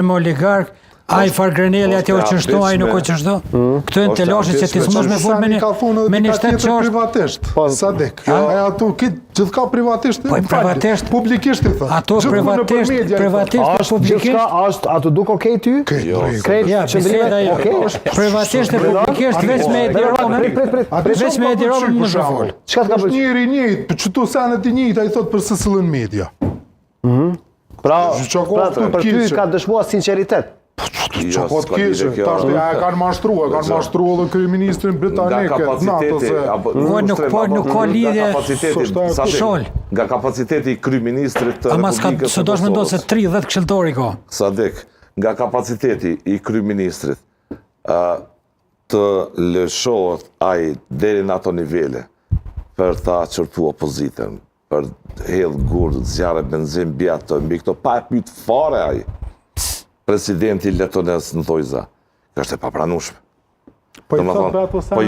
me oligark, ai Fargreneli atje o qështu, ai nuk o qështu. Këtu e në telashit që ti s'mosh me full me një shtetë që është. Privatisht, Sadek. Ato gjithka privatisht. Po privatisht. Publikisht i thë. Ato privatisht, publikisht. Ato duk okej ty? Ja, biseda jo. Privatisht e publikisht, veç me Edi Ramën. Veç me Edi Ramën më shëfull. Është njëri njëjtë, qëtu senet i njëjtë, a i thot për SSL-ën media. Pra për ty ka dëshmua sinceritet. Që po të kishe, tash e kanë mashtruar dhe kryeministrin britanike, Nuk ka lidhje shol. Nga kapaciteti i kryeministrit të Republikës së dosh me ndonë se 30 këshilltori ka. Sadek, nga kapaciteti i kryeministrit të lëshohet ai deri në ato nivele për ta çortu opozitën, për hedh gurë, zjarre, benzin, bjatë, mbi këto pa e pyet fare ai. Presidenti Letones në Thojza. Është e papranueshme. Po i thot për ato sene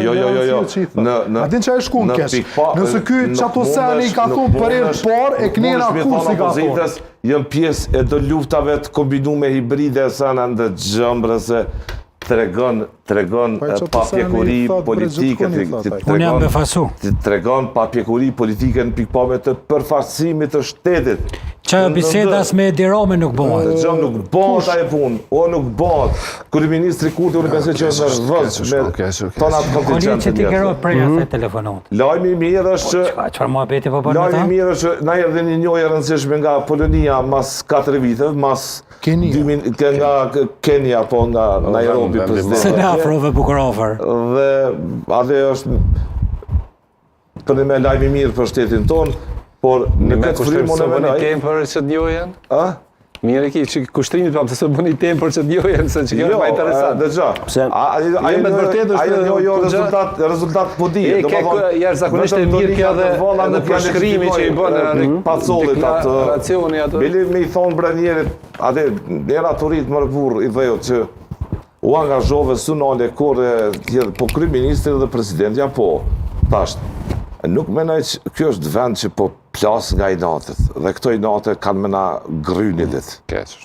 A din që e shku në kesh. Nëse ky që ato sene i ka thonë për erë par, e kënjera kur si ka thonë. Jënë pjesë e të luftave të kombinume hibride e sana në gjëmbre se tregon papjekuri politike. Unë jam befasu. Tregon papjekuri politike në pikpame të përfaqësimit të shtetit. Qajo bisedas me Edi Ramën nuk bëhet. Gjëm nuk bëhet aje punë, o nuk bëhet. Kryeministri Kurti unë besoj që është në rrëz me tonat kontingente. Që ti kero prej asaj telefonat. Lajmi i mirë është që çfarë muhabeti po bën ata? Lajmi i mirë është që na erdhi një njojë e rëndësishme nga Polonia mas 4 vite, mas nga Kenia, po nga Nairobi presidenti. Se ne afrove bukur afër. Dhe atë është për me lajmi i mirë për shtetin tonë. Por në këtë frymë unë bëni temë për që t'jojen? Mirë e ki, që kushtrimi të se bëni temë për që t'jojen, se që kjo është ma interesant. Dëgja, ajo rezultat po di. Jashtëzakonisht e mirë kjo dhe përshkrimi që i bënë deklaracioni atë. Bili me i thonë branjerit, atë era të rritë më rëpur i dhejo që u angazhove sunale kore, po kryeministri dhe presidentja po, tashtë. Nuk menaj që kjo është vend që po plas nga i natët, dhe këto i natët kanë mena grynidit.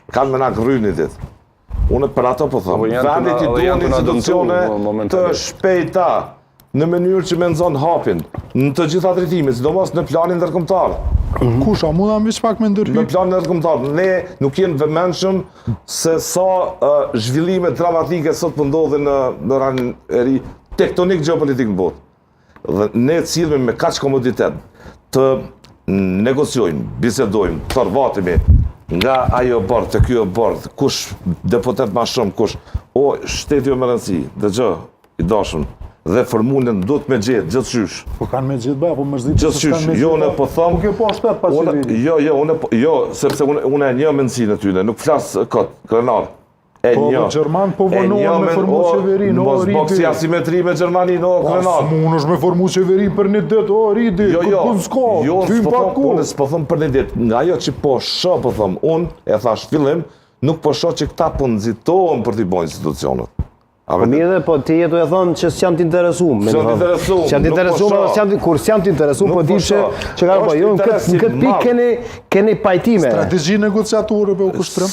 Kanë mena grynidit. Unë për ato po thëmë, vendit i duhen institucione të shpejta, në mënyrë që me nëzon hapin, në të gjitha drejtimit, sidomos në planin ndërkombëtar. Kusha, mu da mbi pak me ndërhyp? Në planin ndërkombëtar, ne nuk jenë vëmendshëm se sa zhvillime dramatike sot pëndodhe në ranin e ri tektonik geopolitik në botë. Dhe ne cilëme me kaq komoditet të negociojmë, bisedojmë, të rvatimi nga ajo bordë të kjo bordë, kush deputet ma shumë, kush, o shteti jo më rëndësi, dhe gjë, i dashëm, dhe formunën do të me gjithë, gjithësysh. Po kanë me gjithë, po më zditë se s'kanë me gjithë. Jo, në po thëmë... Po kjo po ashtet pa qeveri. Jo, sepse unë e një mendësi në tyne, nuk flasë këtë, krenar. Po me Gjerman po vonohen me formu qeveri, no, rriti. Mos bëksi asimetri me Gjermani, no, krenar. Së mund është me formu qeveri për një dit, o, rriti, për s'ka, ty më pak ku. Unë s'po thëmë për një dit, nga jo që po shë, po thëmë, unë, e thash fillim, nuk po shë që këta po nëzitohen për t'i bojnë institucionet. Mirë, po ti jetu e thonë që s'jam t'interesuar. S'jam t'interesuar, kur s'jam t'interesuar, po di që ka po, jo, në këtë pikë keni pajtime. Strategji negociatore për u kushtrim.